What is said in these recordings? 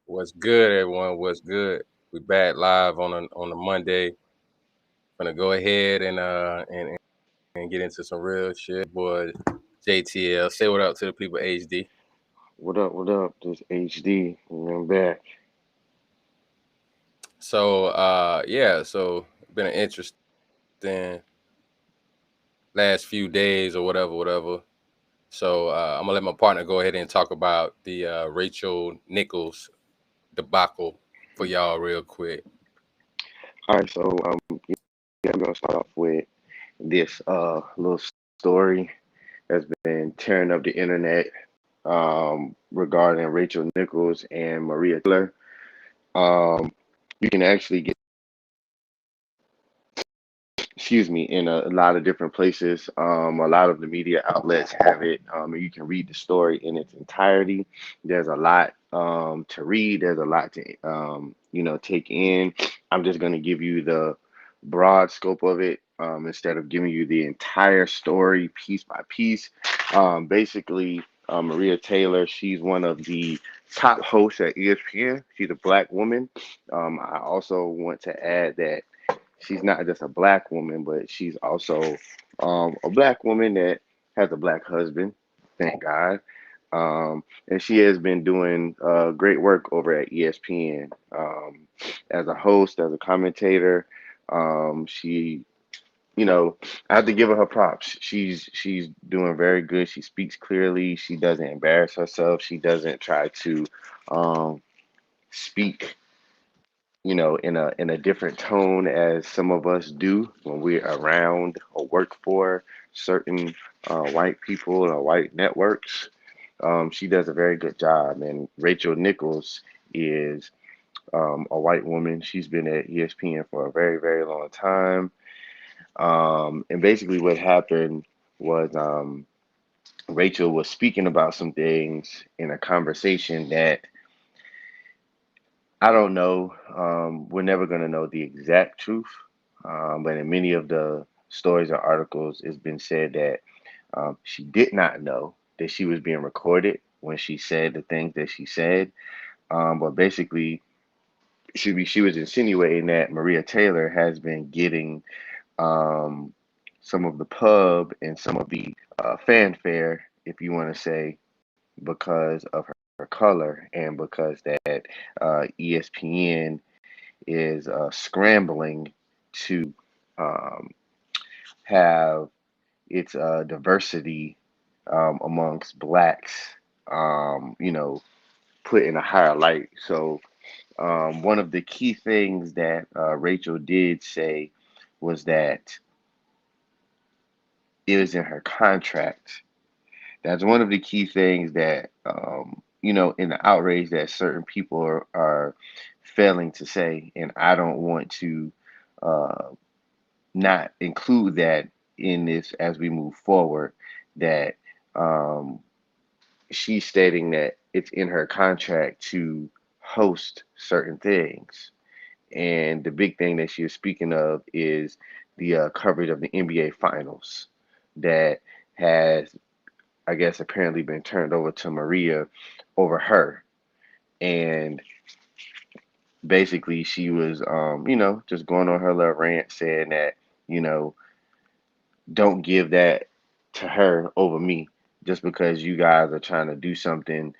What's good, everyone? What's good? We back live on a Monday. Gonna go ahead and get into some real shit. Boy, JTL, say what up to the people. HD. What up? What up? This HD, and I'm back. So been an interesting last few days or whatever. So I'm gonna let my partner go ahead and talk about the Rachel Nichols debacle for y'all real quick. All right, so yeah, I'm gonna start off with this little story that's been tearing up the internet regarding Rachel Nichols and Maria Taylor. Um, you can actually get, excuse me, in a lot of different places. A lot of the media outlets have it, and you can read the story in its entirety. There's a lot to read. There's a lot to take in. I'm just going to give you the broad scope of it instead of giving you the entire story piece by piece. Basically, Maria Taylor, she's one of the top hosts at ESPN. She's a black woman. I also want to add that she's not just a black woman, but she's also a black woman that has a black husband, thank God. And she has been doing great work over at ESPN as a host, as a commentator. She, I have to give her props. She's doing very good. She speaks clearly. She doesn't embarrass herself. She doesn't try to um, speak in a different tone as some of us do when we're around or work for certain white people or white networks. She does a very good job. And Rachel Nichols is a white woman. She's been at ESPN for a very, very long time. And basically, what happened was Rachel was speaking about some things in a conversation that I don't know. We're never going to know the exact truth. But in many of the stories or articles, it's been said that she did not know that she was being recorded when she said the things that she said. But basically, she was insinuating that Maria Taylor has been getting um, some of the pub and some of the fanfare, if you want to say, because of her color and because that ESPN is scrambling to um, have its diversity amongst blacks, put in a higher light. So, one of the key things that Rachel did say was that it was in her contract. That's one of the key things that, in the outrage that certain people are failing to say. And I don't want to uh, not include that in this as we move forward. That um, she's stating that it's in her contract to host certain things. And the big thing that she is speaking of is the coverage of the NBA Finals that has, I guess, apparently been turned over to Maria over her. And basically, she was, just going on her little rant saying that, you know, don't give that to her over me just because you guys are trying to do something,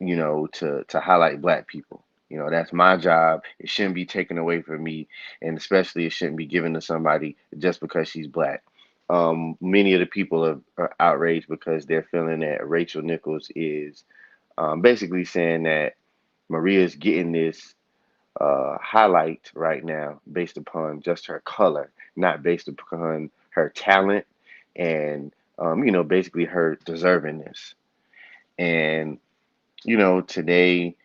to highlight black people. That's my job. It shouldn't be taken away from me, and especially it shouldn't be given to somebody just because she's black. Many of the people are outraged because they're feeling that Rachel Nichols is basically saying that Maria's getting this highlight right now based upon just her color, not based upon her talent and basically her deservingness. And today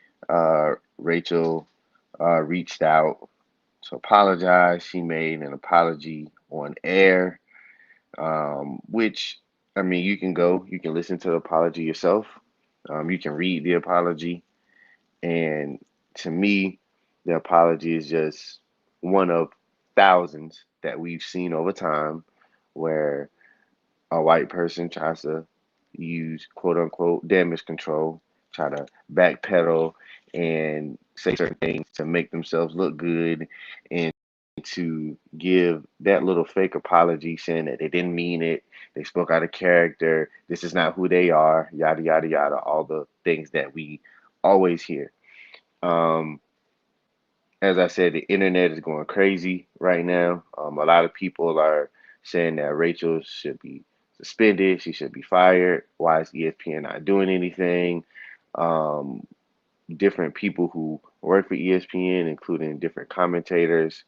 Rachel reached out to apologize. She made an apology on air, which I mean, you can listen to the apology yourself. You can read the apology. And to me, the apology is just one of thousands that we've seen over time where a white person tries to use quote unquote damage control, try to backpedal and say certain things to make themselves look good and to give that little fake apology saying that they didn't mean it, they spoke out of character, this is not who they are, yada, yada, yada, all the things that we always hear. Um, as I said, the internet is going crazy right now. A lot of people are saying that Rachel should be suspended, she should be fired. Why is ESPN not doing anything? Um, Different people who work for ESPN, including different commentators,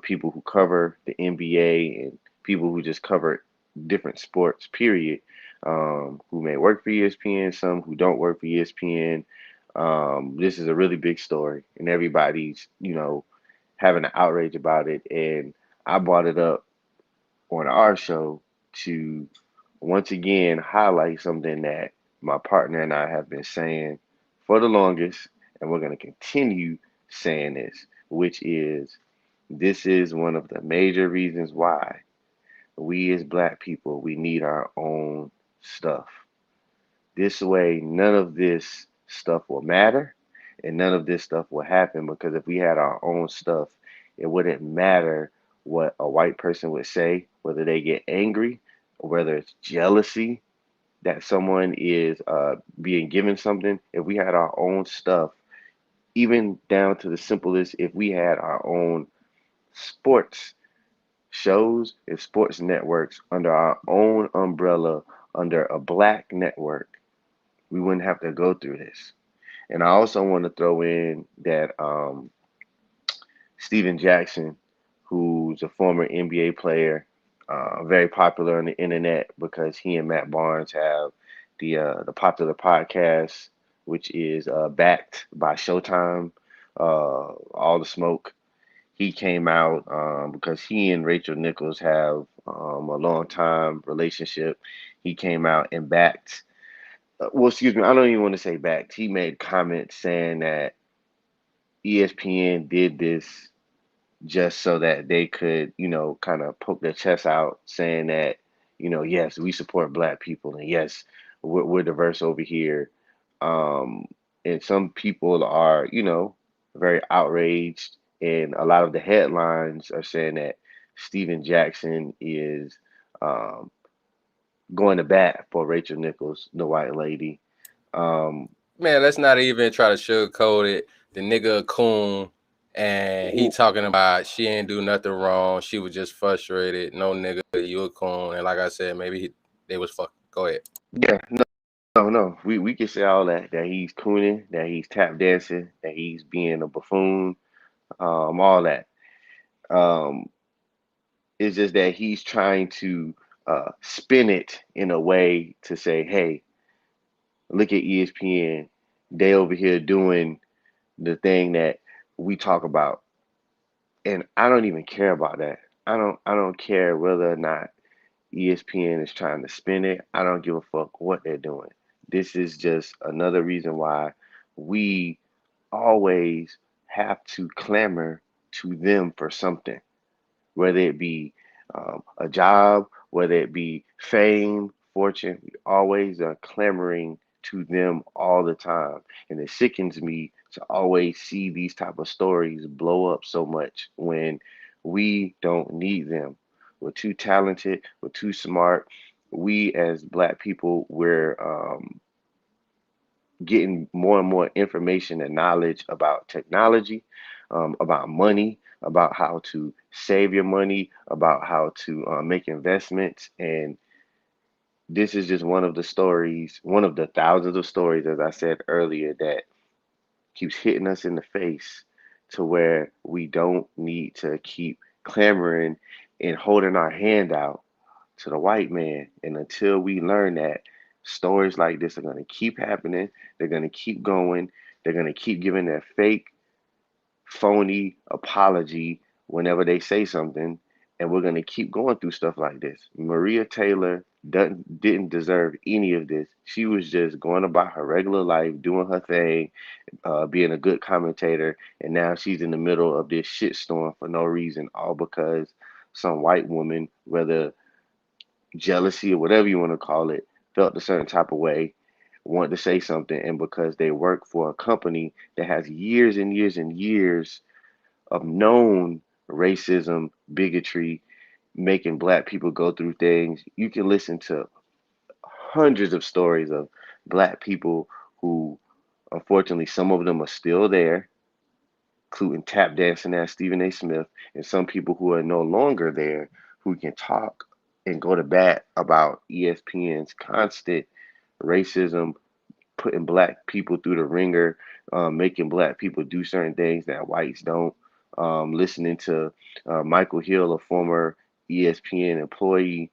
people who cover the NBA, and people who just cover different sports, period, who may work for ESPN, some who don't work for ESPN. This is a really big story, and everybody's, having an outrage about it. And I brought it up on our show to once again highlight something that my partner and I have been saying for the longest, and we're going to continue saying this, which is this is one of the major reasons why we as black people we need our own stuff. This way, none of this stuff will matter and none of this stuff will happen because if we had our own stuff, it wouldn't matter what a white person would say, whether they get angry or whether it's jealousy that someone is being given something. If we had our own stuff, even down to the simplest, if we had our own sports shows and sports networks under our own umbrella, under a black network, we wouldn't have to go through this. And I also want to throw in that Steven Jackson, who's a former NBA player, very popular on the internet because he and Matt Barnes have the popular podcast, which is backed by Showtime. All the smoke. He came out because he and Rachel Nichols have a long time relationship. He came out and backed. Well, excuse me, I don't even want to say backed. He made comments saying that ESPN did this just so that they could, kind of poke their chest out, saying that, yes, we support black people, and yes, we're diverse over here. Um, and some people are, very outraged, and a lot of the headlines are saying that Steven Jackson is um, going to bat for Rachel Nichols, the white lady. Um, Man, let's not even try to sugarcoat it. The nigga a coon, and he talking about she ain't do nothing wrong. She was just frustrated. No nigga, you a coon. And like I said, maybe they was fuck. Go ahead. yeah, no, no, we can say all that he's cooning, that he's tap dancing, that he's being a buffoon, all that. Um, it's just that he's trying to spin it in a way to say, hey, look at ESPN, they over here doing the thing that we talk about, and I don't even care about that. I don't care whether or not ESPN is trying to spin it. I don't give a fuck what they're doing. This is just another reason why we always have to clamor to them for something, whether it be a job, whether it be fame, fortune. We always are clamoring to them all the time, and it sickens me to always see these type of stories blow up so much when we don't need them. We're too talented. We're too smart. We as black people, we're getting more and more information and knowledge about technology, about money, about how to save your money, about how to make investments. And this is just one of the stories, one of the thousands of stories, as I said earlier, that keeps hitting us in the face to where we don't need to keep clamoring and holding our hand out to the white man. And until we learn that, stories like this are going to keep happening. They're going to keep going. They're going to keep giving their fake, phony apology whenever they say something. And we're going to keep going through stuff like this. Maria Taylor didn't deserve any of this. She was just going about her regular life, doing her thing, being a good commentator. And now she's in the middle of this shitstorm for no reason, all because some white woman, whether jealousy or whatever you want to call it, felt a certain type of way. want to say something, and because they work for a company that has years and years and years of known racism, bigotry, making black people go through things, you can listen to hundreds of stories of black people who, unfortunately, some of them are still there, including tap dancing at Stephen A. Smith, and some people who are no longer there who can talk and go to bat about ESPN's constant racism, putting black people through the ringer, making black people do certain things that whites don't. Listening to Michael Hill, a former ESPN employee,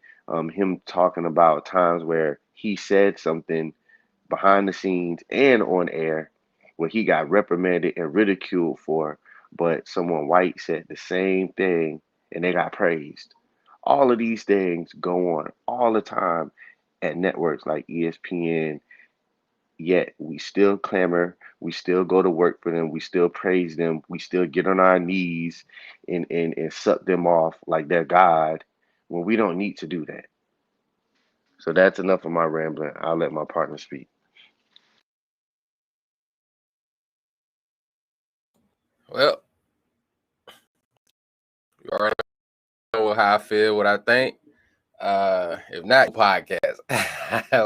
him talking about times where he said something behind the scenes and on air where he got reprimanded and ridiculed for, but someone white said the same thing and they got praised. All of these things go on all the time at networks like ESPN, yet we still clamor, we still go to work for them, we still praise them, we still get on our knees and suck them off like they're God when we don't need to do that. So that's enough of my rambling. I'll let my partner speak. Well, you already know how I feel, what I think. If not podcast,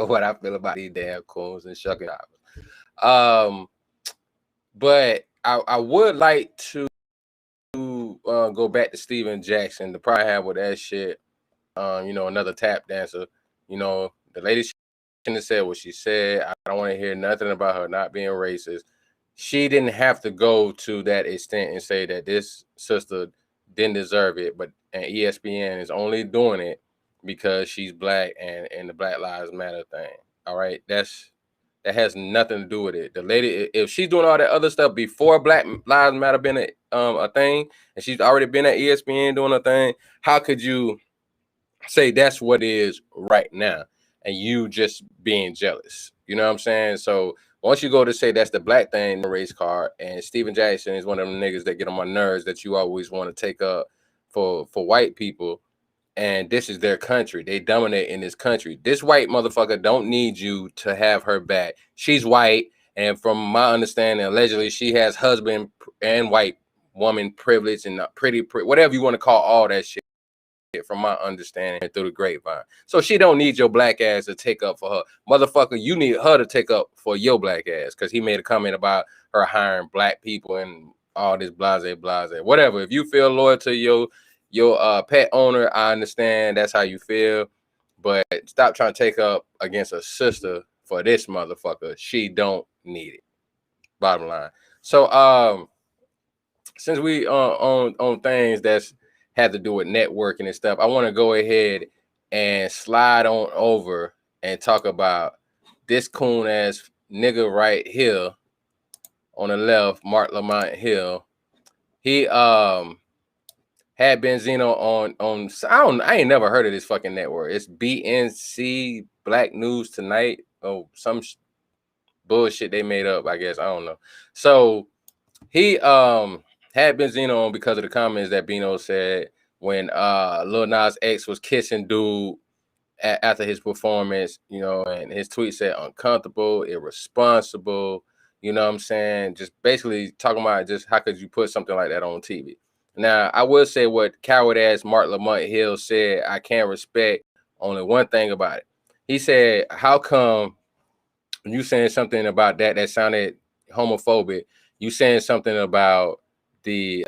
what I feel about these damn coons and shucking jobbers. But I would like to go back to Steven Jackson. The probably have with that shit. Another tap dancer. The lady shouldn't have said what she said. I don't want to hear nothing about her not being racist. She didn't have to go to that extent and say that this sister didn't deserve it, but and ESPN is only doing it because she's black and the Black Lives Matter thing. All right, that has nothing to do with it. The lady, if she's doing all that other stuff before Black Lives Matter been a thing, and she's already been at ESPN doing a thing, how could you say that's what it is right now and you just being jealous? You know what I'm saying? So once you go to say that's the black thing, the race card, and Steven Jackson is one of them niggas that get on my nerves that you always want to take up for white people, and this is their country. They dominate in this country. This white motherfucker don't need you to have her back. She's white, and from my understanding, allegedly she has husband and white woman privilege and pretty whatever you want to call all that shit, from my understanding through the grapevine. So she don't need your black ass to take up for her. Motherfucker, you need her to take up for your black ass, because he made a comment about her hiring black people and all this blase, whatever. If you feel loyal to your pet owner, I understand that's how you feel, but stop trying to take up against a sister for this motherfucker. She don't need it. Bottom line. So since we on things that's had to do with networking and stuff, I want to go ahead and slide on over and talk about this coon ass nigga right here on the left, Marc Lamont Hill. He had Benzino on I ain't never heard of this fucking network. It's BNC, Black News Tonight, or some bullshit they made up, I guess. I don't know. So he had Benzino on because of the comments that Bino said when Lil Nas X was kissing dude after his performance, and his tweet said uncomfortable, irresponsible, you know what I'm saying? Just basically talking about just how could you put something like that on TV. Now, I will say what coward ass Marc Lamont Hill said, I can't respect only one thing about it. He said, how come you saying something about that sounded homophobic? You saying something about the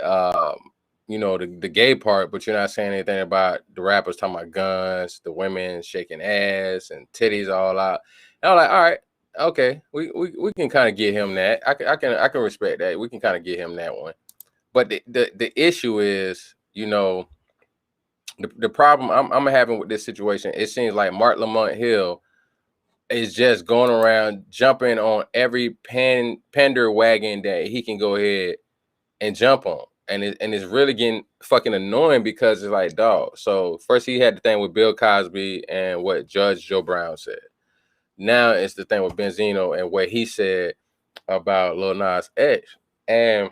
the gay part, but you're not saying anything about the rappers talking about guns, the women shaking ass and titties all out. And I'm like, all right, okay, we can kind of get him that. I can respect that. We can kind of get him that one. But the issue is, the problem I'm having with this situation. It seems like Marc Lamont Hill is just going around jumping on every pander wagon that he can go ahead and jump on. And it's really getting fucking annoying because it's like, dog. So first he had the thing with Bill Cosby and what Judge Joe Brown said. Now it's the thing with Benzino and what he said about Lil Nas X. And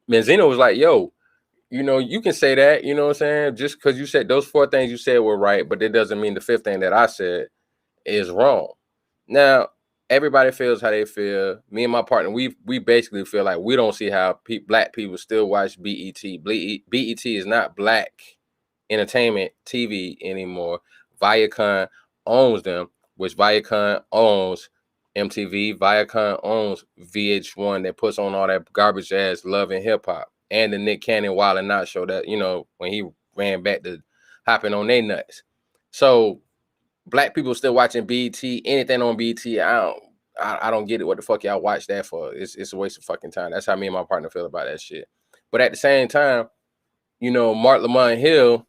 Benzino was like, yo, you can say that, you know what I'm saying? Just because you said those 4 things you said were right, but that doesn't mean the 5th thing that I said is wrong. Now, everybody feels how they feel. Me and my partner, we basically feel like we don't see how black people still watch BET. BET is not black entertainment TV anymore. Viacom owns them, which Viacom owns MTV. Viacom owns VH1 that puts on all that garbage ass Love and Hip Hop and the Nick Cannon Wild and Out show that, when he ran back to hopping on they nuts. So black people still watching BT, anything on BT. I don't get it. What the fuck y'all watch that for? It's a waste of fucking time. That's how me and my partner feel about that shit. But at the same time, Marc Lamont Hill,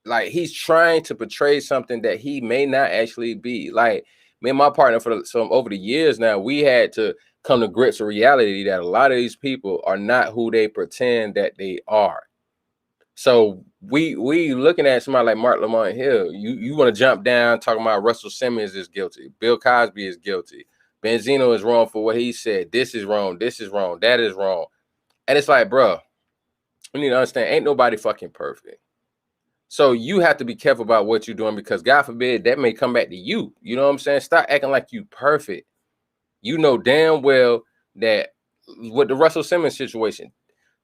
like he's trying to portray something that he may not actually be. Like me and my partner for some over the years now, we had to come to grips with reality that a lot of these people are not who they pretend that they are. So we looking at somebody like Marc Lamont Hill. You want to jump down talking about Russell Simmons is guilty, Bill Cosby is guilty, Benzino is wrong for what he said. This is wrong. This is wrong. That is wrong. And it's like, bro, you need to understand, ain't nobody fucking perfect. So you have to be careful about what you're doing because God forbid that may come back to you. You know what I'm saying? Stop acting like you perfect. You know damn well that with the Russell Simmons situation,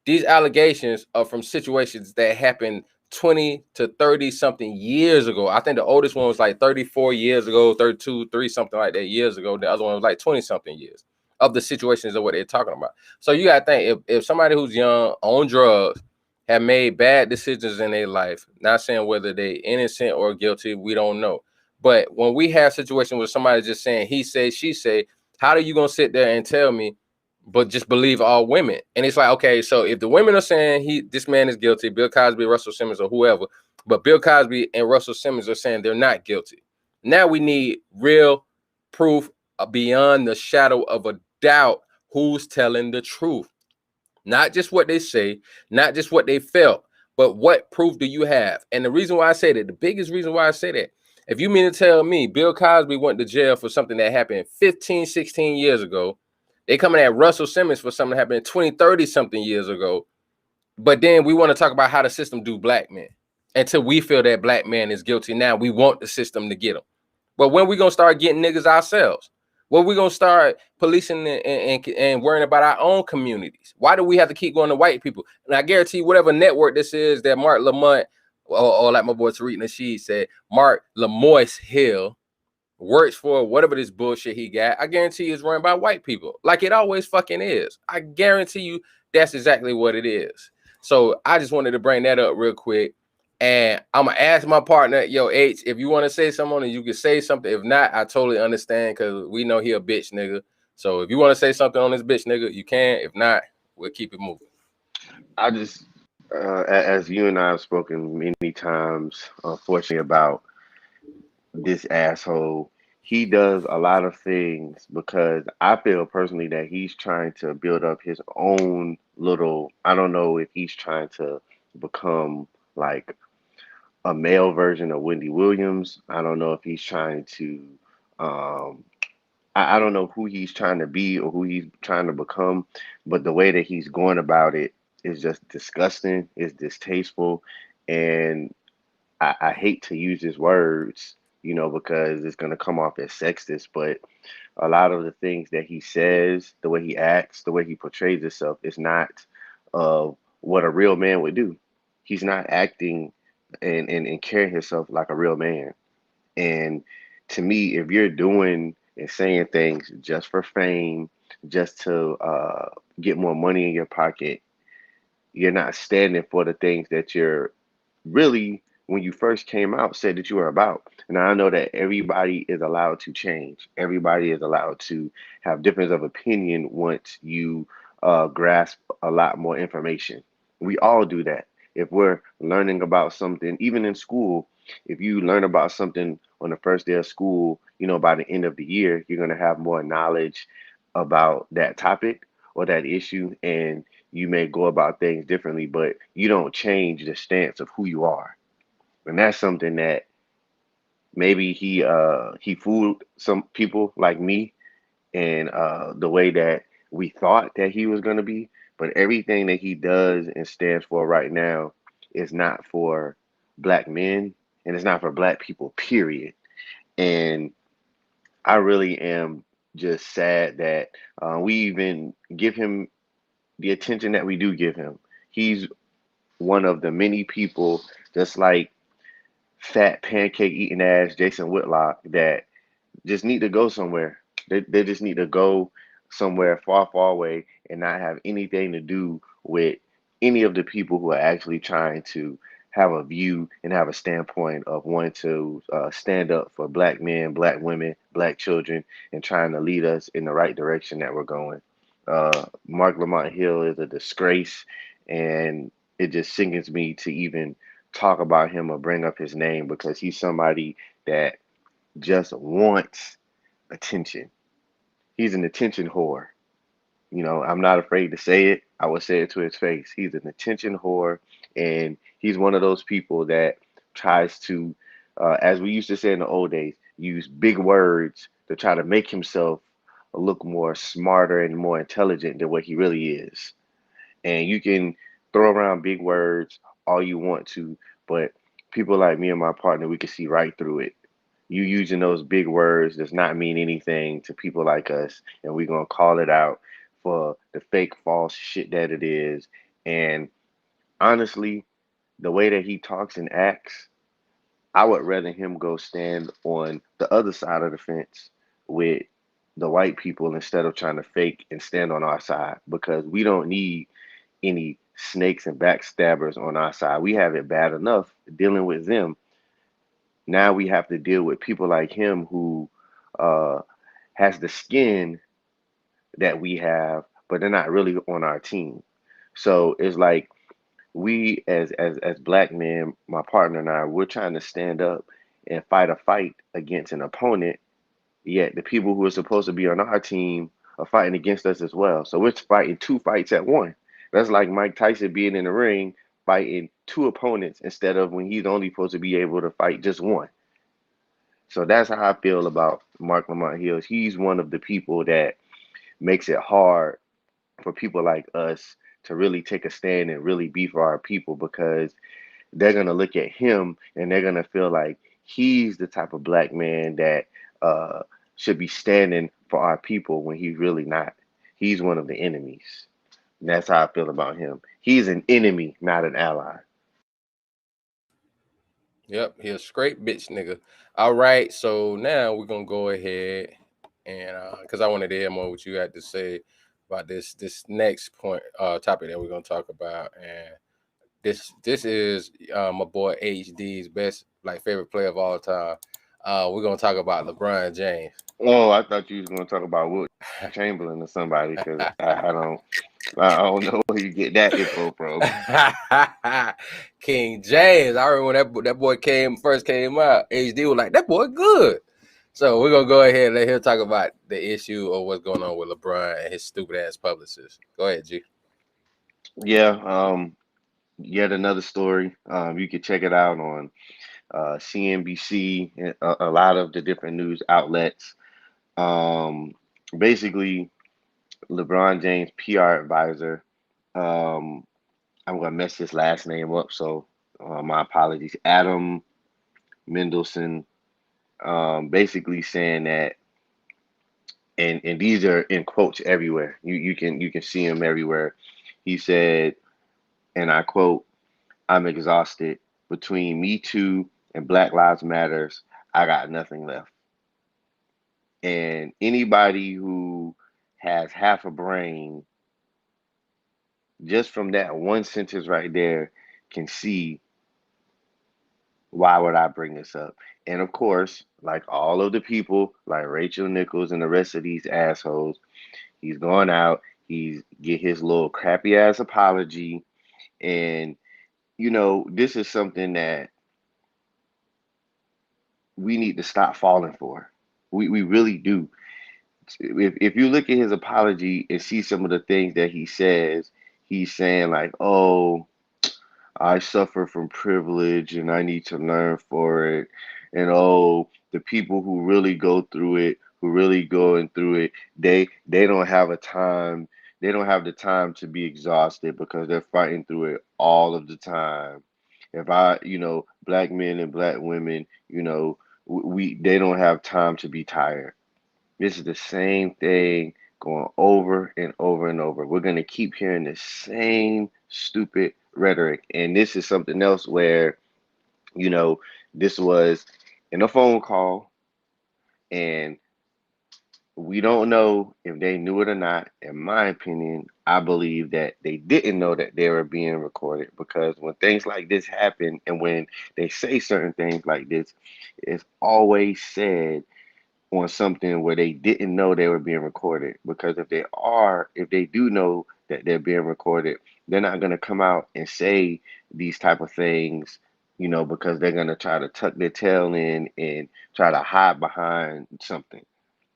these allegations are from situations that happened 20 to 30 something years ago. I think the oldest one was like 34 years ago, 32, 3 something like that years ago. The other one was like 20 something years of the situations of what they're talking about. So you got to think if somebody who's young on drugs have made bad decisions in their life, not saying whether they innocent or guilty, we don't know. But when we have situations where somebody just saying he say, she say, how are you going to sit there and tell me but just believe all women? And it's like, okay, so if the women are saying this man is guilty, Bill Cosby, Russell Simmons, or whoever, but Bill Cosby and Russell Simmons are saying they're not guilty. Now we need real proof beyond the shadow of a doubt who's telling the truth. Not just what they say, not just what they felt, but what proof do you have? And the reason why I say that, the biggest reason why I say that, if you mean to tell me Bill Cosby went to jail for something that happened 15, 16 years ago, they coming at Russell Simmons for something that happened 20, 30 something years ago. But then we want to talk about how the system do black men. Until we feel that black man is guilty now, we want the system to get him. But when we going to start getting niggas ourselves? When we going to start policing and worrying about our own communities? Why do we have to keep going to white people? And I guarantee you, whatever network this is that Marc Lamont, or like my boy Tariq Nasheed said, Marc Lamont Hill works for, whatever this bullshit he got, I guarantee it's run by white people. Like it always fucking is. I guarantee you that's exactly what it is. So I just wanted to bring that up real quick. And I'm gonna ask my partner, yo, H, if you want to say something on it, you can say something. If not, I totally understand because we know he a bitch nigga. So if you want to say something on this bitch nigga, you can. If not, we'll keep it moving. I just, as you and I have spoken many times, unfortunately, about this asshole, he does a lot of things because I feel personally that he's trying to build up his own little, I don't know if he's trying to become like a male version of Wendy Williams. I don't know if he's trying to, um, I don't know who he's trying to be or who he's trying to become, but the way that he's going about it is just disgusting, it's distasteful, and I hate to use his words, because it's going to come off as sexist, but a lot of the things that he says, the way he acts, the way he portrays himself is not what a real man would do. He's not acting and carrying himself like a real man. And to me, if you're doing and saying things just for fame, just to get more money in your pocket, you're not standing for the things that you're really, when you first came out, said that you were about. And I know that everybody is allowed to change. Everybody is allowed to have difference of opinion once you grasp a lot more information. We all do that. If we're learning about something, even in school, if you learn about something on the first day of school, by the end of the year, you're going to have more knowledge about that topic or that issue, and you may go about things differently, but you don't change the stance of who you are. And that's something that maybe he fooled some people like me and the way that we thought that he was going to be. But everything that he does and stands for right now is not for black men, and it's not for black people, period. And I really am. just sad that we even give him the attention that we do give him. He's one of the many people, just like fat pancake eating ass Jason Whitlock, that just need to go somewhere. They just need to go somewhere far, far away and not have anything to do with any of the people who are actually trying to have a view and have a standpoint of wanting to stand up for black men, black women, black children, and trying to lead us in the right direction that we're going. Marc Lamont Hill is a disgrace, and it just sickens me to even talk about him or bring up his name because he's somebody that just wants attention. He's an attention whore. You know, I'm not afraid to say it. I would say it to his face. He's an attention whore, and he's one of those people that tries to, as we used to say in the old days, use big words to try to make himself look more smarter and more intelligent than what he really is. And you can throw around big words all you want to, but people like me and my partner, we can see right through it. You using those big words does not mean anything to people like us, and we're gonna call it out for the fake, false shit that it is. And honestly, the way that he talks and acts, I would rather him go stand on the other side of the fence with the white people instead of trying to fake and stand on our side because we don't need any snakes and backstabbers on our side. We have it bad enough dealing with them. Now we have to deal with people like him who uh, has the skin that we have, but they're not really on our team. So it's like we as black men, my partner and I, we're trying to stand up and fight a fight against an opponent, yet the people who are supposed to be on our team are fighting against us as well. So we're fighting two fights at one. That's like Mike Tyson being in the ring fighting two opponents instead of when he's only supposed to be able to fight just one. So that's how I feel about Marc Lamont Hills. He's one of the people that makes it hard for people like us to really take a stand and really be for our people because they're gonna look at him and they're gonna feel like he's the type of black man that uh, should be standing for our people when he's really not. He's one of the enemies. And that's how I feel about him. He's an enemy, not an ally. Yep, he a straight bitch nigga. All right, so now we're gonna go ahead and because I wanted to hear more what you had to say about this next point topic that we're gonna talk about, and this is my boy HD's best like favorite player of all time. We're gonna talk about LeBron James. Oh, I thought you was gonna talk about Will Chamberlain or somebody because I don't know where you get that info from. King James. I remember when that boy first came out. HD was like, that boy good. So we're gonna go ahead and let him talk about the issue of what's going on with LeBron and his stupid ass publicist. Go ahead, G. Yeah, yet another story. You can check it out on CNBC, and a lot of the different news outlets. Um, Basically, LeBron James' PR advisor. Um, I'm gonna mess his last name up, so my apologies. Adam Mendelson, basically saying that, and these are in quotes everywhere. You can see him everywhere. He said, and I quote, "I'm exhausted. Between Me Too and Black Lives Matters, I got nothing left." And anybody who has half a brain, just from that one sentence right there, can see why would I bring this up. And of course, like all of the people, like Rachel Nichols and the rest of these assholes, he's gone out, he's get his little crappy ass apology. And this is something that we need to stop falling for. We really do. If you look at his apology and see some of the things that he says, he's saying like, "Oh, I suffer from privilege and I need to learn for it." And oh, the people who really go through it, who really going through it, they don't have a time. They don't have the time to be exhausted because they're fighting through it all of the time. If black men and black women, we they don't have time to be tired. This is the same thing going over and over and over. We're going to keep hearing the same stupid rhetoric. And this is something else where, you know, this was in a phone call, and we don't know if they knew it or not. In my opinion, I believe that they didn't know that they were being recorded, because when things like this happen and when they say certain things like this, it's always said on something where they didn't know they were being recorded. Because if they do know that they're being recorded, they're not going to come out and say these type of things, because they're going to try to tuck their tail in and try to hide behind something,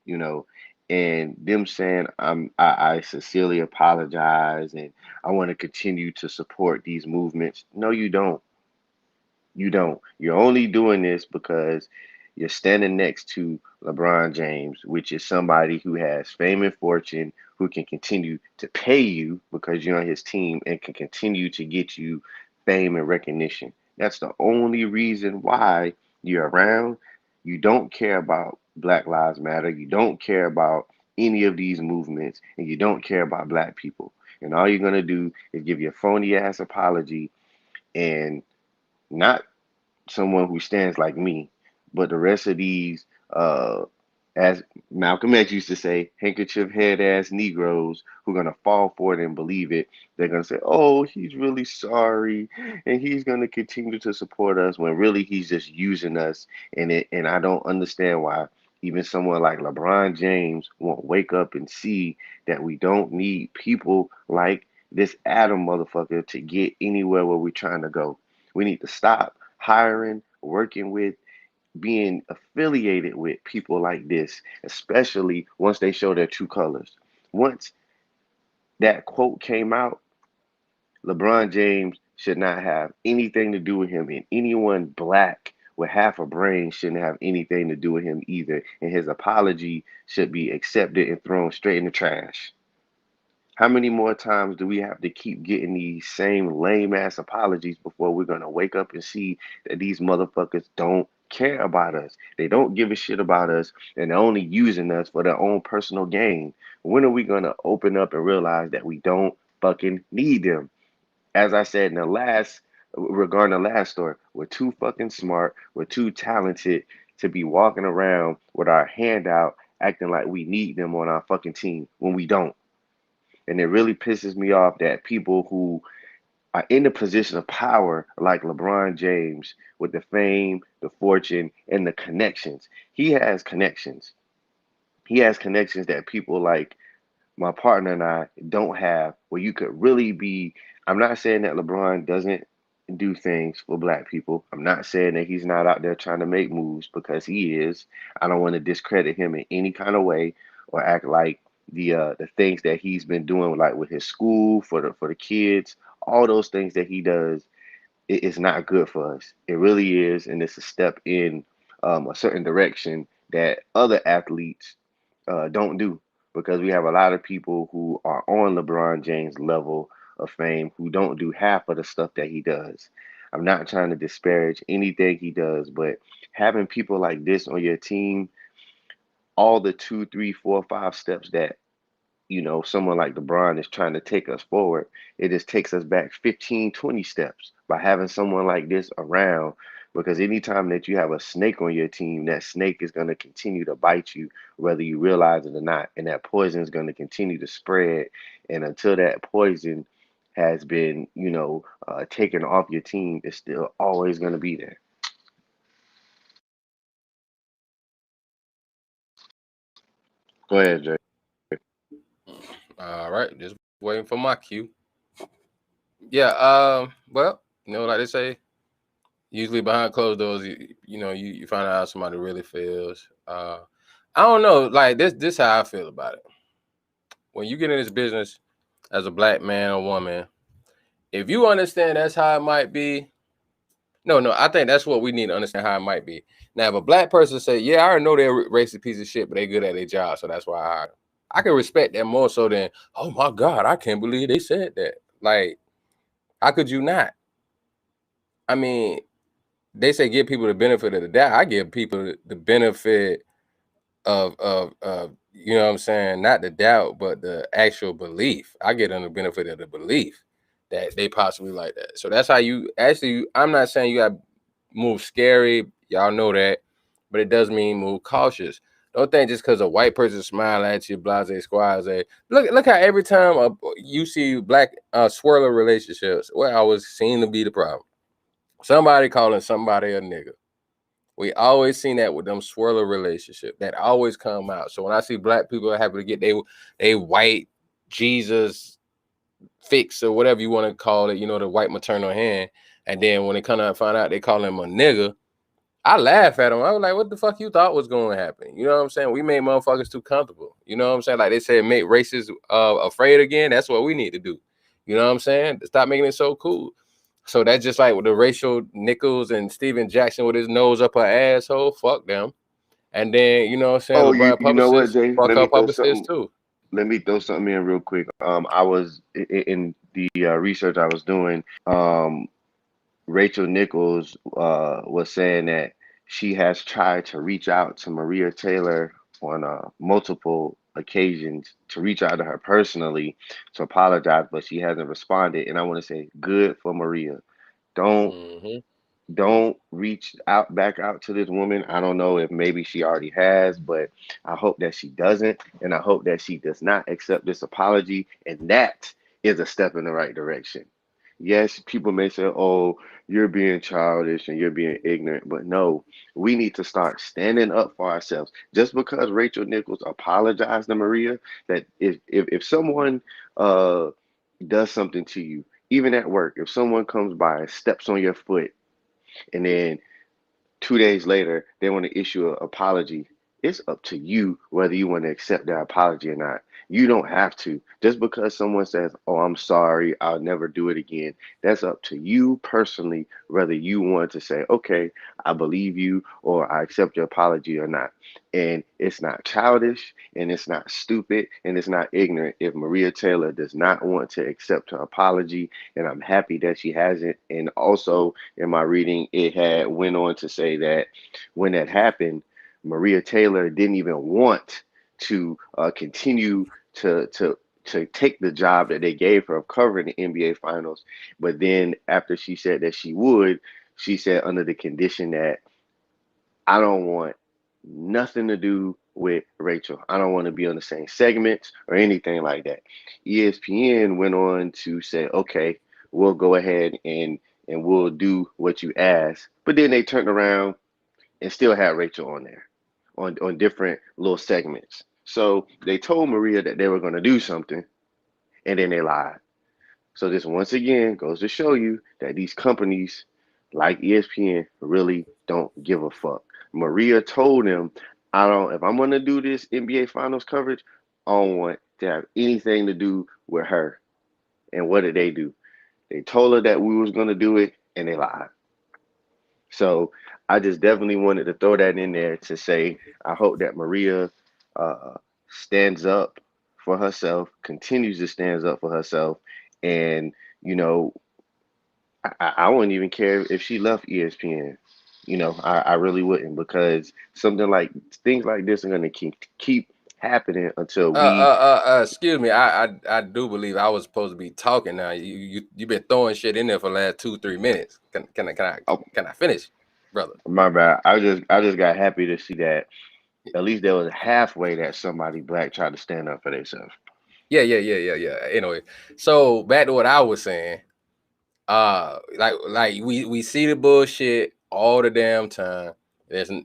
you know, and them saying, I sincerely apologize and I want to continue to support these movements. No, you don't. You don't. You're only doing this because you're standing next to LeBron James, which is somebody who has fame and fortune, who can continue to pay you because you're on his team and can continue to get you fame and recognition. That's the only reason why you're around. You don't care about Black Lives Matter. You don't care about any of these movements, and you don't care about black people. And all you're going to do is give your phony ass apology and not someone who stands like me, but the rest of these, as Malcolm X used to say, handkerchief head ass Negroes who are gonna fall for it and believe it. They're gonna say, "Oh, he's really sorry, and he's gonna continue to support us," when really he's just using us. And I don't understand why even someone like LeBron James won't wake up and see that we don't need people like this Adam motherfucker to get anywhere where we're trying to go. We need to stop hiring, working with, being affiliated with people like this, especially once they show their true colors. Once that quote came out, LeBron James should not have anything to do with him, and anyone black with half a brain shouldn't have anything to do with him either. And his apology should be accepted and thrown straight in the trash. How many more times do we have to keep getting these same lame ass apologies before we're gonna wake up and see that these motherfuckers don't care about us? They don't give a shit about us, and they're only using us for their own personal gain. When are we gonna open up and realize that we don't fucking need them? As I said in the last, regarding the last story, we're too fucking smart, we're too talented to be walking around with our hand out acting like we need them on our fucking team when we don't. And it really pisses me off that people who are in the position of power, like LeBron James, with the fame, the fortune, and the connections, he has connections. He has connections that people like my partner and I don't have, where you could really be. I'm not saying that LeBron doesn't do things for black people. I'm not saying that he's not out there trying to make moves, because he is. I don't want to discredit him in any kind of way or act like the things that he's been doing, like with his school for the kids, all those things that he does, it is not good for us. It really is, and it's a step in a certain direction that other athletes don't do, because we have a lot of people who are on LeBron James' level of fame who don't do half of the stuff that he does. I'm not trying to disparage anything he does, but having people like this on your team, all the two, three, four, five steps that someone like LeBron is trying to take us forward, it just takes us back 15, 20 steps by having someone like this around. Because anytime that you have a snake on your team, that snake is going to continue to bite you, whether you realize it or not. And that poison is going to continue to spread. And until that poison has been, taken off your team, it's still always going to be there. Go ahead, Jay. All right, just waiting for my cue. Yeah. Well, like they say, usually behind closed doors, you find out how somebody really feels. I don't know. Like this how I feel about it. When you get in this business as a black man or woman, if you understand that's how it might be, no, I think that's what we need to understand how it might be. Now, if a black person say, "Yeah, I already know they're a racist piece of shit, but they good at their job, so that's why I can respect that more so than, oh my God, I can't believe they said that. Like, how could you not? I mean, they say give people the benefit of the doubt. I give people the benefit of you know what I'm saying, not the doubt, but the actual belief. I get on the benefit of the belief that they possibly like that. So that's how you actually. I'm not saying you got to move scary. Y'all know that, but it does mean move cautious. Don't think just because a white person smile at you, blase squaze. Look how every time you see black swirler relationships, well, always seem to be the problem. Somebody calling somebody a nigga. We always seen that with them swirler relationship. That always come out. So when I see black people happy to get they white Jesus fix or whatever you want to call it, you know, the white maternal hand, and then when they come out and find out they call him a nigga, I laugh at them. I was like, what the fuck you thought was going to happen? You know what I'm saying? We made motherfuckers too comfortable. You know what I'm saying? Like they said, make racists afraid again. That's what we need to do. You know what I'm saying? Stop making it so cool. So that's just like with the racial Nichols and Steven Jackson with his nose up her asshole. Fuck them. And then, you know what I'm saying? Oh, LeBron you know what, publicist, Jay? fuck her publicist too. Let me throw something in real quick. I was in the research I was doing. Rachel Nichols was saying that she has tried to reach out to Maria Taylor on multiple occasions to reach out to her personally to apologize, but she hasn't responded. And I want to say, good for Maria. Don't Mm-hmm. don't reach out back out to this woman. I don't know if maybe she already has, but I hope that she doesn't, and I hope that she does not accept this apology, and that is a step in the right direction. Yes, people may say, "Oh, you're being childish and you're being ignorant," but no, we need to start standing up for ourselves. Just because Rachel Nichols apologized to Maria, that if someone uh does something to you, even at work, if someone comes by and steps on your foot and then 2 days later they want to issue an apology, it's up to you whether you want to accept that apology or not. You don't have to. Just because someone says, "Oh, I'm sorry, I'll never do it again," that's up to you personally whether you want to say, "Okay, I believe you," or "I accept your apology" or not. And it's not childish and it's not stupid and it's not ignorant if Maria Taylor does not want to accept her apology, and I'm happy that she hasn't. And also in my reading, it had went on to say that when that happened, Maria Taylor didn't even want to continue to take the job that they gave her of covering the NBA Finals. But then after she said that she would, she said under the condition that I don't want nothing to do with Rachel. I don't want to be on the same segments or anything like that. ESPN went on to say, okay, we'll go ahead and we'll do what you asked. But then they turned around and still had Rachel on there on different little segments. So they told Maria that they were going to do something, and then they lied. So this once again goes to show you that these companies like ESPN really don't give a fuck. Maria told them, I don't if I'm gonna do this NBA finals coverage, I don't want to have anything to do with her. And what did they do? They told her that we was gonna do it and they lied. So I just definitely wanted to throw that in there to say I hope that Maria uh, stands up for herself, continues to stand up for herself, and you know I wouldn't even care if she left ESPN. I really wouldn't because something like things like this are gonna keep happening until we. Excuse me. I do believe I was supposed to be talking now. You've been throwing shit in there for the last 2-3 minutes. Oh, Can I finish, brother? my bad. I just got happy to see that at least there was halfway that somebody black tried to stand up for themselves. Yeah. Anyway, so back to what I was saying. Like we see the bullshit all the damn time. And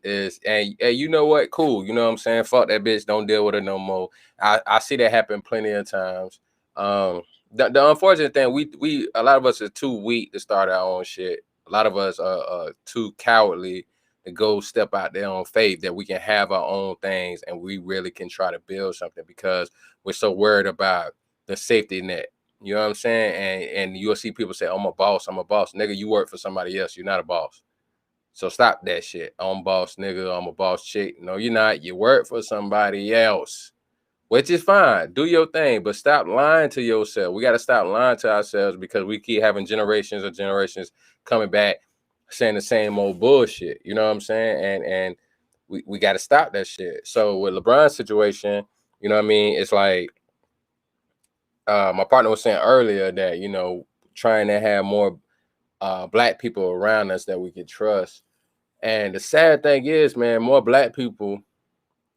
you know what? Cool. You know what I'm saying? Fuck that bitch. Don't deal with her no more. I see that happen plenty of times. Um, the unfortunate thing, we a lot of us are too weak to start our own shit. A lot of us are too cowardly to go step out there on faith that we can have our own things and we really can try to build something because we're so worried about the safety net. You know what I'm saying? And you'll see people say, "I'm a boss. I'm a boss." Nigga, you work for somebody else. You're not a boss. So stop that shit. I'm a boss, nigga. I'm a boss chick. No, you're not. You work for somebody else, which is fine. Do your thing, but stop lying to yourself. We got to stop lying to ourselves because we keep having generations of generations coming back saying the same old bullshit. You know what I'm saying? And we got to stop that shit. So with LeBron's situation, you know what I mean? It's like my partner was saying earlier that, you know, trying to have more black people around us that we can trust. And the sad thing is, man, more black people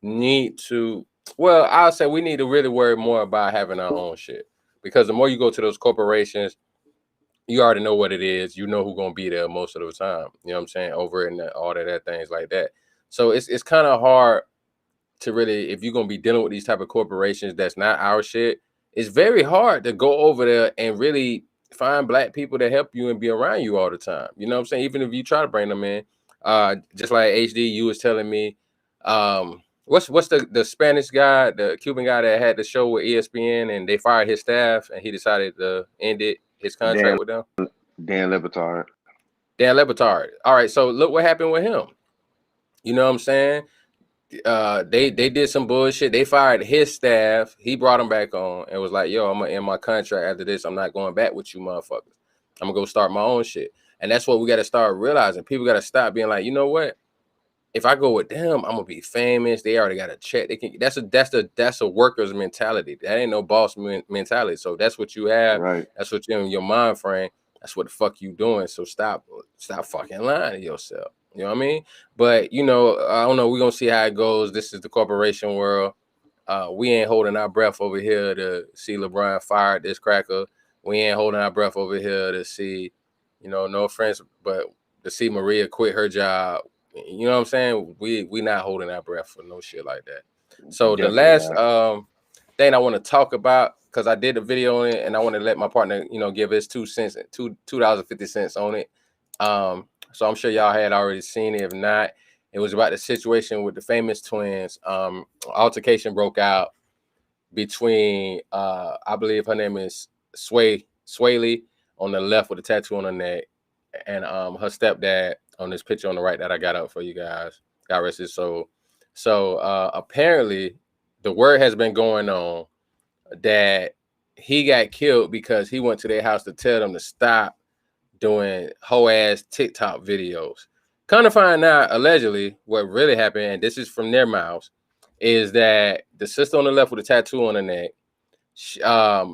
need to, well, I'll say we need to really worry more about having our own shit. Because the more you go to those corporations, you already know what it is. You know who's gonna be there most of the time. You know what I'm saying? Over in all of that things like that. So it's kind of hard to really, if you're gonna be dealing with these type of corporations that's not our shit, it's very hard to go over there and really find black people to help you and be around you all the time. You know what I'm saying? Even if you try to bring them in, just like HD, you was telling me, what's the Spanish guy, the Cuban guy that had the show with ESPN and they fired his staff and he decided to end his contract Dan with them. Dan Lebatard. Dan Lebitard. All right, so look what happened with him. You know what I'm saying? They did some bullshit. They fired his staff. He brought him back on and was like, "Yo, I'm gonna end my contract after this. I'm not going back with you, motherfuckers. I'm gonna go start my own shit." And that's what we got to start realizing. People got to stop being like, you know what? If I go with them, I'm gonna be famous. They already got a check. They can. That's a worker's mentality. That ain't no boss mentality. So that's what you have. Right. That's what you're in your mind frame. That's what the fuck you doing. So stop fucking lying to yourself. You know what I mean? But you know, I don't know. We're gonna see how it goes. This is the corporation world. We ain't holding our breath over here to see LeBron fired this cracker. We ain't holding our breath over here to see, you know, no offense, but to see Maria quit her job. You know what I'm saying? We not holding our breath for no shit like that. So the Definitely last not. thing I want to talk about, because I did a video on it and I want to let my partner, you know, give his 2 cents, $2.50 on it. So I'm sure y'all had already seen it. If not, it was about the situation with the famous twins. Altercation broke out between I believe her name is Swaley on the left with a tattoo on her neck, and her stepdad on this picture on the right that I got up for you guys. God rest his soul. So apparently the word has been going on that he got killed because he went to their house to tell them to stop doing whole ass TikTok videos. Kind of find out allegedly what really happened, and this is from their mouths, is that the sister on the left with a tattoo on her neck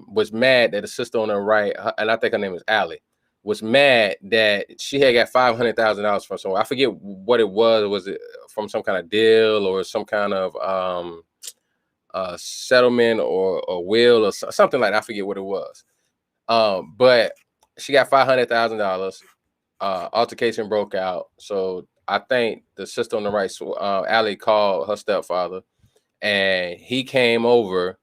was mad that the sister on the right, and I think her name is Allie, was mad that she had got $500,000 from somewhere. I forget what it was. Was it from some kind of deal or some kind of settlement or will or something like that? I forget what it was. But she got $500,000. Altercation broke out. So I think the sister on the right, Allie, called her stepfather, and he came over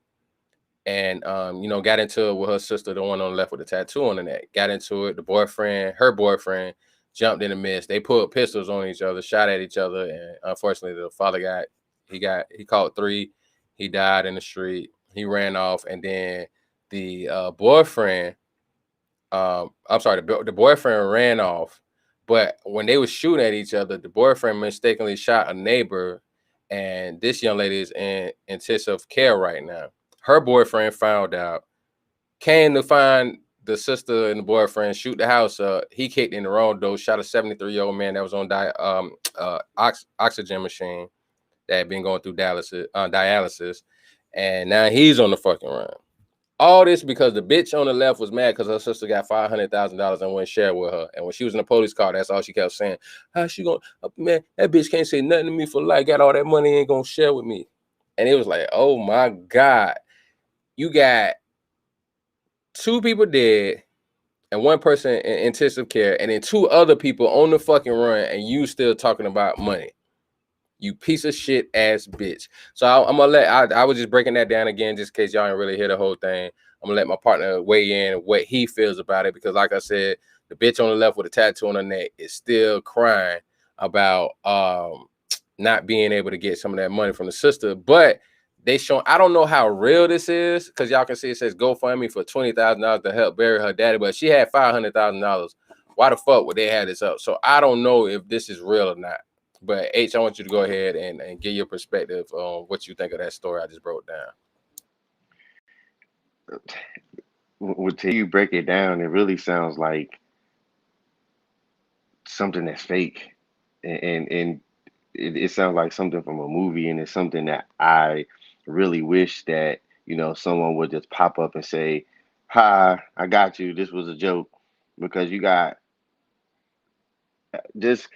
and you know, got into it with her sister, the one on the left with the tattoo on the neck. Got into it. Her boyfriend, jumped in the midst. They pulled pistols on each other, shot at each other, and unfortunately, the father he caught three. He died in the street. He ran off, and then the boyfriend, I'm sorry, the boyfriend ran off. But when they was shooting at each other, the boyfriend mistakenly shot a neighbor, and this young lady is in intensive care right now. Her boyfriend found out, came to find the sister and the boyfriend, shoot the house up. He kicked in the wrong door, shot a 73-year-old man that was on oxygen machine that had been going through dialysis, and now he's on the fucking run. All this because the bitch on the left was mad because her sister got $500,000 and wouldn't share with her. And when she was in the police car, that's all she kept saying. How she gonna, man, that bitch can't say nothing to me for life. Got all that money, ain't gonna share with me. And it was like, oh my God. You got two people dead and one person in intensive care, and then two other people on the fucking run, and you still talking about money. You piece of shit ass bitch. So I'm gonna I was just breaking that down again just in case y'all didn't really hear the whole thing. I'm gonna let my partner weigh in what he feels about it, because like I said, the bitch on the left with a tattoo on her neck is still crying about not being able to get some of that money from the sister. But they show, I don't know how real this is, because y'all can see it says GoFundMe for $20,000 to help bury her daddy, but she had $500,000. Why the fuck would they have this up? So I don't know if this is real or not. But H, I want you to go ahead and give your perspective on what you think of that story I just broke down. Until you break it down, it really sounds like something that's fake, and it sounds like something from a movie, and it's something that I really wish that, someone would just pop up and say, "Hi, I got you. This was a joke," because you got just.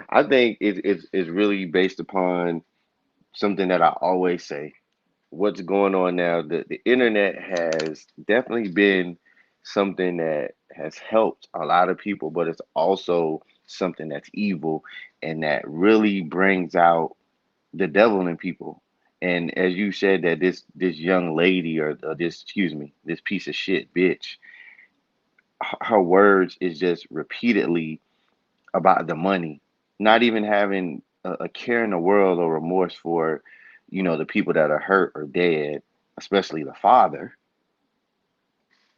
I think it's really based upon something that I always say. What's going on now? The internet has definitely been something that has helped a lot of people, but it's also something that's evil and that really brings out the devil in people. And as you said, that this young lady, or this, excuse me, this piece of shit bitch, her words is just repeatedly about the money, not even having a care in the world or remorse for, the people that are hurt or dead, especially the father.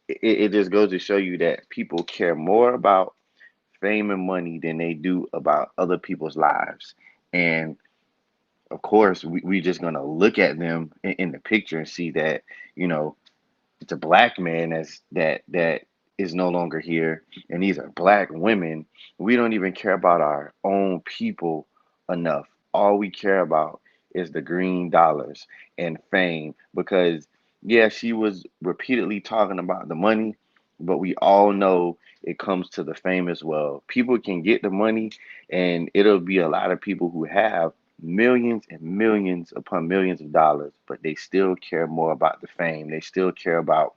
It just goes to show you that people care more about fame and money than they do about other people's lives. And of course, we just gonna look at them in the picture and see that, you know, it's a black man that is no longer here, and these are black women. We don't even care about our own people enough. All we care about is the green dollars and fame, because yeah, she was repeatedly talking about the money, but we all know it comes to the fame as well. People can get the money, and it'll be a lot of people who have millions and millions upon millions of dollars, but they still care more about the fame. They still care about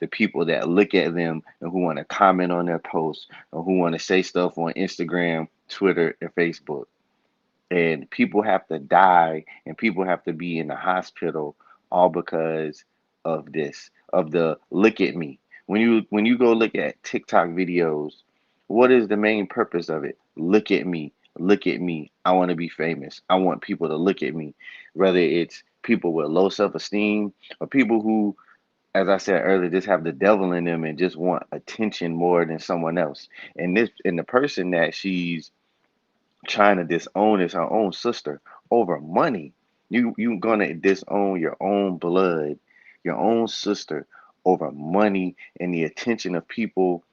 the people that look at them and who want to comment on their posts, or who want to say stuff on Instagram, Twitter, and Facebook. And people have to die, and people have to be in the hospital, all because of this, of the look at me. When you go look at TikTok videos, what is the main purpose of it? Look at me. Look at me. I want to be famous. I want people to look at me. Whether it's people with low self-esteem, or people who, as I said earlier, just have the devil in them and just want attention more than someone else. And the person that she's trying to disown is her own sister over money. You gonna disown your own blood, your own sister, over money and the attention of people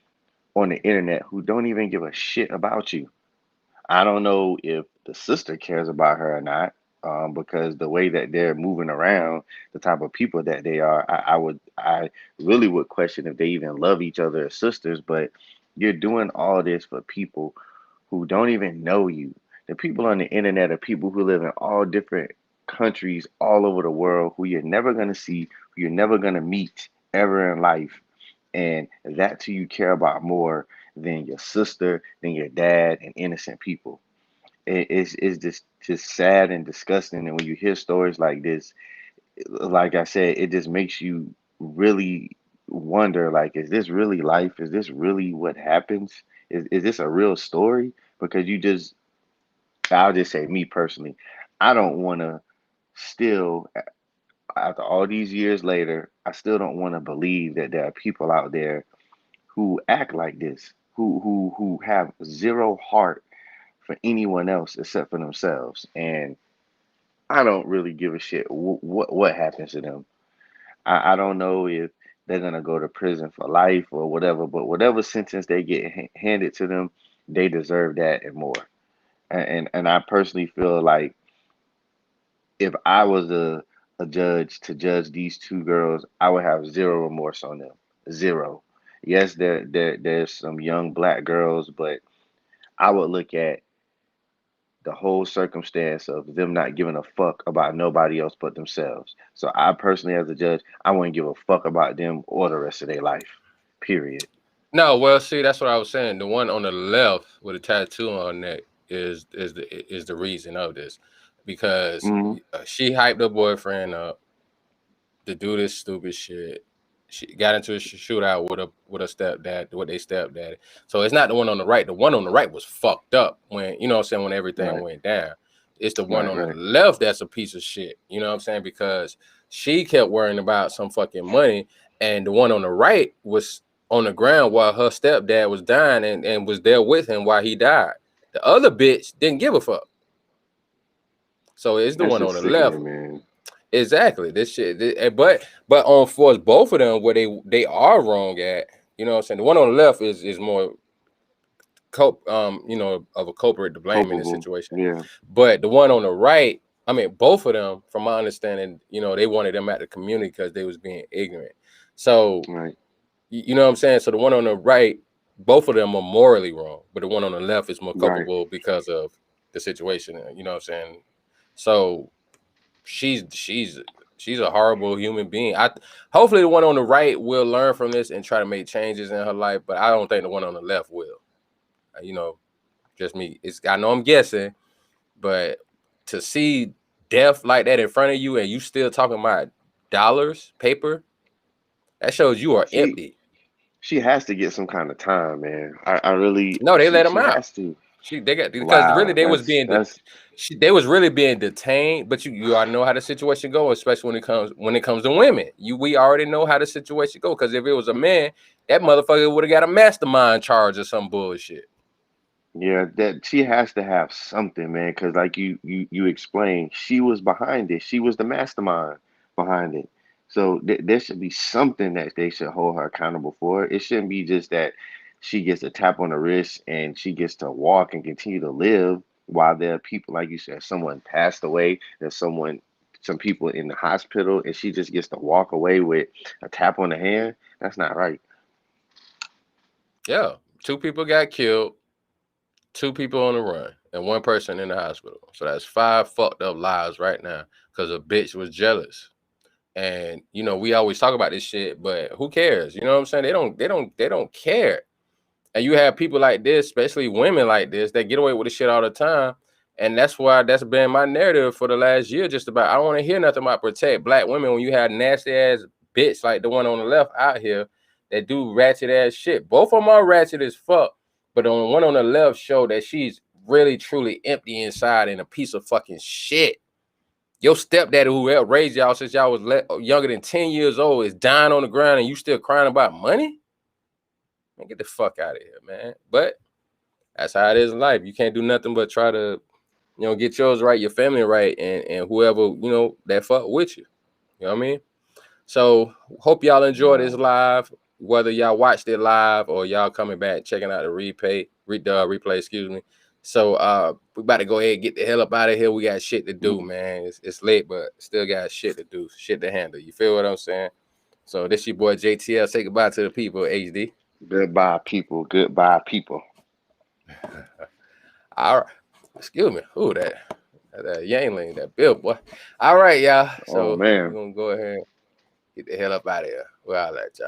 on the internet who don't even give a shit about you. I don't know if the sister cares about her or not, because the way that they're moving around, the type of people that they are, I really would question if they even love each other as sisters. But you're doing all this for people who don't even know you. The people on the internet are people who live in all different countries all over the world, who you're never gonna see, who you're never gonna meet ever in life. And that's who you care about more than your sister, than your dad, and innocent people. It's just sad and disgusting. And when you hear stories like this, like I said, it just makes you really wonder, like, is this really life? Is this really what happens? Is this a real story? Because I'll just say, me personally, I don't want to still, after all these years later, I still don't want to believe that there are people out there who act like this, who have zero heart for anyone else except for themselves. And I don't really give a shit what happens to them. I don't know if they're gonna go to prison for life or whatever, but whatever sentence they get handed to them, they deserve that and more. And I personally feel like if I was a judge to judge these two girls, I would have zero remorse on them. Zero. Yes, there's some young black girls, but I would look at the whole circumstance of them not giving a fuck about nobody else but themselves. So I personally, as a judge, I wouldn't give a fuck about them or the rest of their life. Period. No, well, see, that's what I was saying. The one on the left with a tattoo on neck is the reason of this, because Hmm. she hyped her boyfriend up to do this stupid shit. She got into a shootout with her stepdad, with their stepdaddy. So it's not the one on the right. The one on the right was fucked up when, what I'm saying, when everything Right. went down. It's the one Right. on the Right. left that's a piece of shit. You know what I'm saying? Because she kept worrying about some fucking money, and the one on the right was on the ground while her stepdad was dying, and was there with him while he died. The other bitch didn't give a fuck. So it's the That's one on just the left. sickening, man. Exactly. This shit. But on force, both of them where they are wrong at. You know what I'm saying? The one on the left is more of a culprit to blame in this Culpable. situation. Yeah. But the one on the right, I mean, both of them, from my understanding, they wanted them at the community because they was being ignorant. So Right. you know what I'm saying? So the one on the right, both of them are morally wrong, but the one on the left is more Right. culpable because of the situation. You know what I'm saying? So she's she's she's a horrible human being. Hopefully the one on the right will learn from this and try to make changes in her life, but I don't think the one on the left will. You know, just me. I know I'm guessing, but to see death like that in front of you and you still talking about dollars, paper, that shows you are She empty. she has to get some kind of time, man. I really No, they let him she out. has to. They got because really Wow. they was being That's they was really being detained. But you already know how the situation go, especially when it comes to women. We already know how the situation go. Because if it was a man, that motherfucker would have got a mastermind charge or some bullshit. Yeah, that she has to have something, man, because like you explained, she was behind it. She was the mastermind behind it. So there should be something that they should hold her accountable for. It shouldn't be just that she gets a tap on the wrist and she gets to walk and continue to live while there are people, like you said, someone passed away, there's some people in the hospital, and she just gets to walk away with a tap on the hand. That's not right. Yeah, two people got killed, two people on the run, and one person in the hospital. So that's 5 fucked up lives right now because a bitch was jealous. And we always talk about this shit, but who cares? You know what I'm saying? They don't care. And you have people like this, especially women like this, that get away with the shit all the time. And that's been my narrative for the last year. Just about, I don't want to hear nothing about protect black women when you have nasty ass bitch like the one on the left out here that do ratchet ass shit. Both of them are ratchet as fuck, but the one on the left show that she's really truly empty inside and a piece of fucking shit. Your stepdaddy who helped raise y'all since y'all was younger than 10 years old is dying on the ground and you still crying about money? Man, get the fuck out of here, man. But that's how it is in life. You can't do nothing but try to, get yours right, your family right, and whoever, that fuck with you. You know what I mean? So hope y'all enjoy this Wow. live, whether y'all watched it live or y'all coming back, checking out the replay, excuse me. So we about to go ahead and get the hell up out of here. We got shit to do, man. It's late, but still got shit to do, shit to handle. You feel what I'm saying? So this your boy JTL. Say goodbye to the people, HD. Goodbye, people. Goodbye, people. All right. Excuse me. Who that Yangling, that Bill boy. All right, y'all. Oh So we're man. gonna go ahead and get the hell up out of here. Well, I'll let y'all.